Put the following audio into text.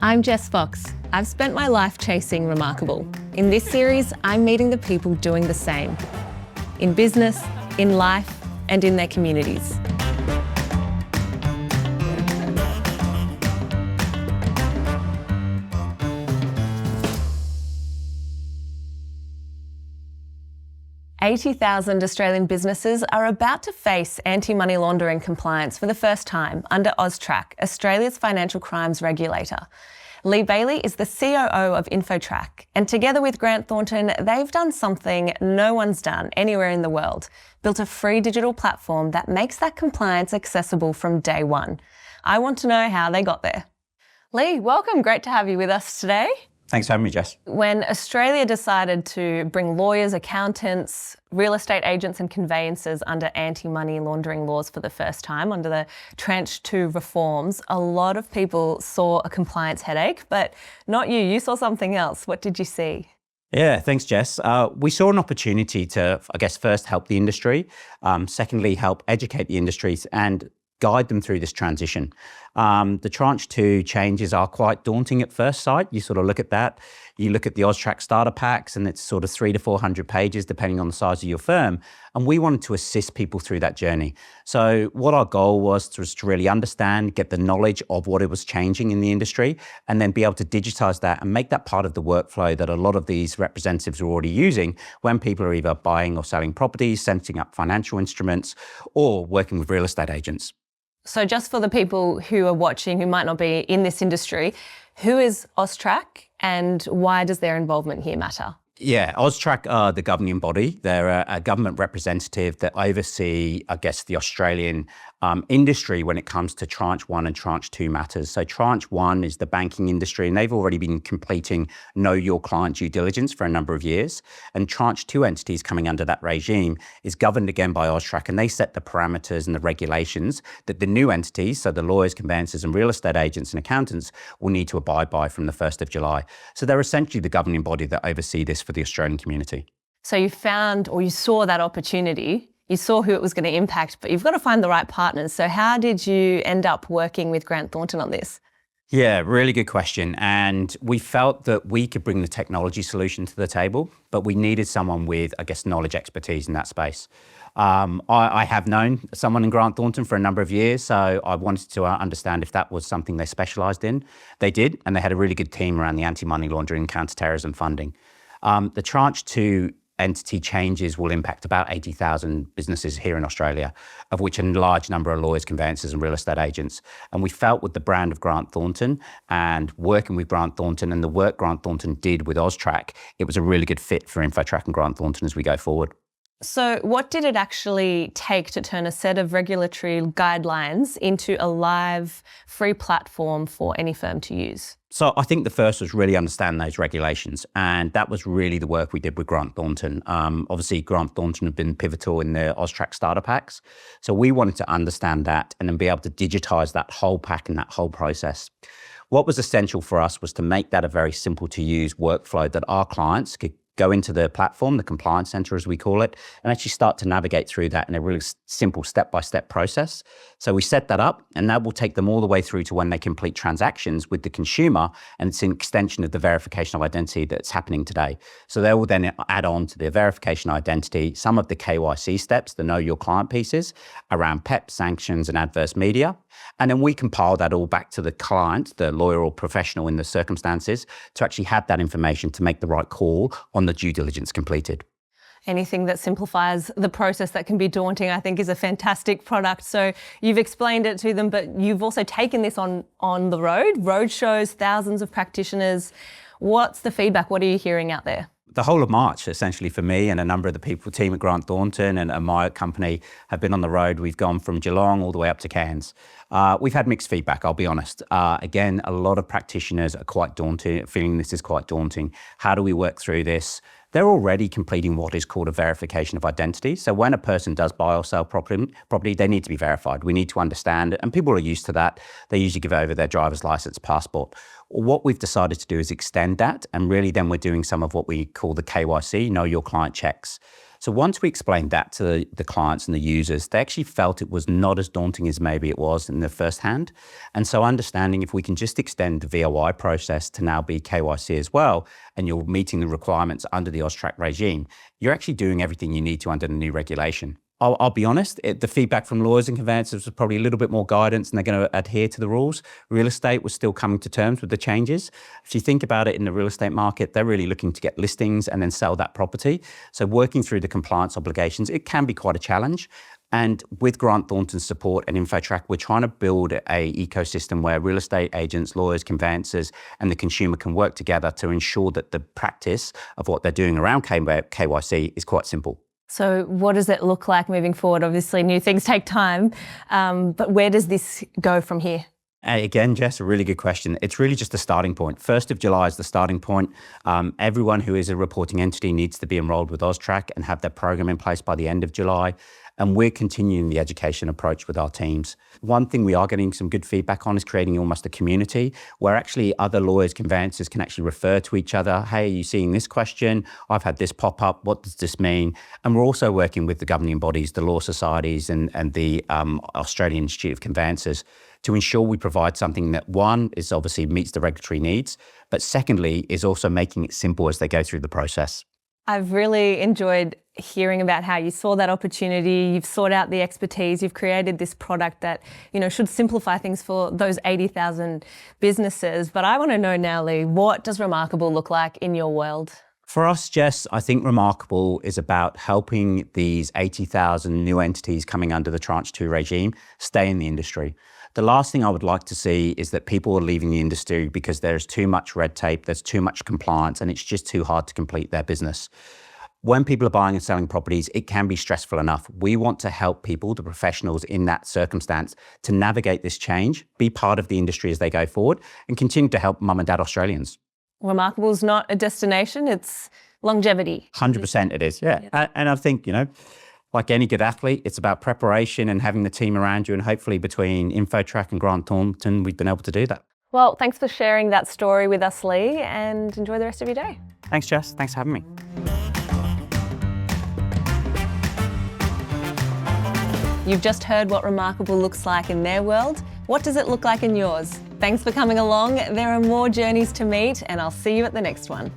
I'm Jess Fox. I've spent my life chasing remarkable. In this series, I'm meeting the people doing the same. In business, in life, and in their communities. $80,000 Australian businesses are about to face anti-money laundering compliance for the first time under AUSTRAC, Australia's financial crimes regulator. Bailie is the COO of InfoTrack, and together with Grant Thornton, they've done something no one's done anywhere in the world, built a free digital platform that makes that compliance accessible from day one. I want to know how they got there. Lee, welcome. Great to have you with us today. Thanks for having me, Jess. When Australia decided to bring lawyers, accountants, real estate agents and conveyancers under anti-money laundering laws for the first time under the Tranche 2 reforms, a lot of people saw a compliance headache, but not you. You saw something else. What did you see? Yeah, thanks, Jess. We saw an opportunity to, first help the industry, secondly, help educate the industries and guide them through this transition. The Tranche 2 changes are quite daunting at first sight. You sort of look at that, you look at the AUSTRAC starter packs and it's sort of 300 to 400 pages depending on the size of your firm. And we wanted to assist people through that journey. So what our goal was to really understand, get the knowledge of what it was changing in the industry, and then be able to digitize that and make that part of the workflow that a lot of these representatives are already using when people are either buying or selling properties, setting up financial instruments, or working with real estate agents. So just for the people who are watching who might not be in this industry, who is AUSTRAC and why does their involvement here matter? Yeah, AUSTRAC are the governing body. They're a government representative that oversee, the Australian industry when it comes to Tranche 1 and Tranche 2 matters. So Tranche 1 is the banking industry, and they've already been completing Know Your Client due diligence for a number of years. And Tranche 2 entities coming under that regime is governed again by AUSTRAC, and they set the parameters and the regulations that the new entities, so the lawyers, conveyancers and real estate agents and accountants, will need to abide by from the 1st of July. So they're essentially the governing body that oversee this for the Australian community. So you found, or you saw that opportunity, you saw who it was going to impact, but you've got to find the right partners. So how did you end up working with Grant Thornton on this? Yeah, really good question. And we felt that we could bring the technology solution to the table, but we needed someone with, knowledge, expertise in that space. I have known someone in Grant Thornton for a number of years, so I wanted to understand if that was something they specialised in. They did, and they had a really good team around the anti-money laundering and counter-terrorism funding. The Tranche 2 entity changes will impact about 80,000 businesses here in Australia, of which a large number are lawyers, conveyancers and real estate agents. And we felt with the brand of Grant Thornton and working with Grant Thornton and the work Grant Thornton did with AUSTRAC, it was a really good fit for InfoTrack and Grant Thornton as we go forward. So what did it actually take to turn a set of regulatory guidelines into a live, free platform for any firm to use? So I think the first was really understand those regulations, and that was really the work we did with Grant Thornton. Obviously, Grant Thornton have been pivotal in the AUSTRAC starter packs. So we wanted to understand that and then be able to digitize that whole pack and that whole process. What was essential for us was to make that a very simple to use workflow that our clients could go into the platform, the compliance center as we call it, and actually start to navigate through that in a really simple step-by-step process. So we set that up, and that will take them all the way through to when they complete transactions with the consumer, and it's an extension of the verification of identity that's happening today. So they will then add on to the verification of identity some of the KYC steps, the Know Your Client pieces around PEP, sanctions and adverse media. And then we compile that all back to the client, the lawyer or professional in the circumstances, to actually have that information to make the right call on the due diligence completed. Anything that simplifies the process that can be daunting, I think, is a fantastic product. So you've explained it to them, but you've also taken this on the road shows, thousands of practitioners. What's the feedback? What are you hearing out there? The whole of March, essentially, for me and a number of the team at Grant Thornton and my company have been on the road. We've gone from Geelong all the way up to Cairns. We've had mixed feedback, I'll be honest. Again, a lot of practitioners are quite daunted, feeling this is quite daunting. How do we work through this? They're already completing what is called a verification of identity. So when a person does buy or sell property, they need to be verified. We need to understand it, and people are used to that. They usually give over their driver's license, passport. What we've decided to do is extend that, and really then we're doing some of what we call the KYC, Know Your Client checks. So once we explained that to the clients and the users, they actually felt it was not as daunting as maybe it was in the first hand. And so understanding if we can just extend the VOI process to now be KYC as well, and you're meeting the requirements under the AUSTRAC regime, you're actually doing everything you need to under the new regulation. I'll be honest, the feedback from lawyers and conveyancers was probably a little bit more guidance and they're going to adhere to the rules. Real estate was still coming to terms with the changes. If you think about it in the real estate market, they're really looking to get listings and then sell that property. So working through the compliance obligations, it can be quite a challenge. And with Grant Thornton's support and InfoTrack, we're trying to build a ecosystem where real estate agents, lawyers, conveyancers, and the consumer can work together to ensure that the practice of what they're doing around KYC is quite simple. So what does it look like moving forward? Obviously, new things take time, but where does this go from here? Again, Jess, a really good question. It's really just a starting point. 1st of July is the starting point. Everyone who is a reporting entity needs to be enrolled with AUSTRAC and have their program in place by the end of July. And we're continuing the education approach with our teams. One thing we are getting some good feedback on is creating almost a community where actually other lawyers, conveyancers can actually refer to each other. Hey, are you seeing this question? I've had this pop up. What does this mean? And we're also working with the governing bodies, the law societies and the Australian Institute of Conveyancers to ensure we provide something that, one, is obviously meets the regulatory needs, but secondly, is also making it simple as they go through the process. I've really enjoyed hearing about how you saw that opportunity, you've sought out the expertise, you've created this product that, should simplify things for those 80,000 businesses. But I want to know now, Lee, what does Remarkable look like in your world? For us, Jess, I think Remarkable is about helping these 80,000 new entities coming under the Tranche 2 regime stay in the industry. The last thing I would like to see is that people are leaving the industry because there's too much red tape, there's too much compliance, and it's just too hard to complete their business. When people are buying and selling properties, it can be stressful enough. We want to help people, the professionals in that circumstance, to navigate this change, be part of the industry as they go forward, and continue to help mum and dad Australians. Remarkable is not a destination, it's longevity. 100% it is, yeah. And I think, like any good athlete, it's about preparation and having the team around you, and hopefully between InfoTrack and Grant Thornton, we've been able to do that. Well, thanks for sharing that story with us, Lee, and enjoy the rest of your day. Thanks, Jess. Thanks for having me. You've just heard what Remarkable looks like in their world. What does it look like in yours? Thanks for coming along. There are more journeys to meet, and I'll see you at the next one.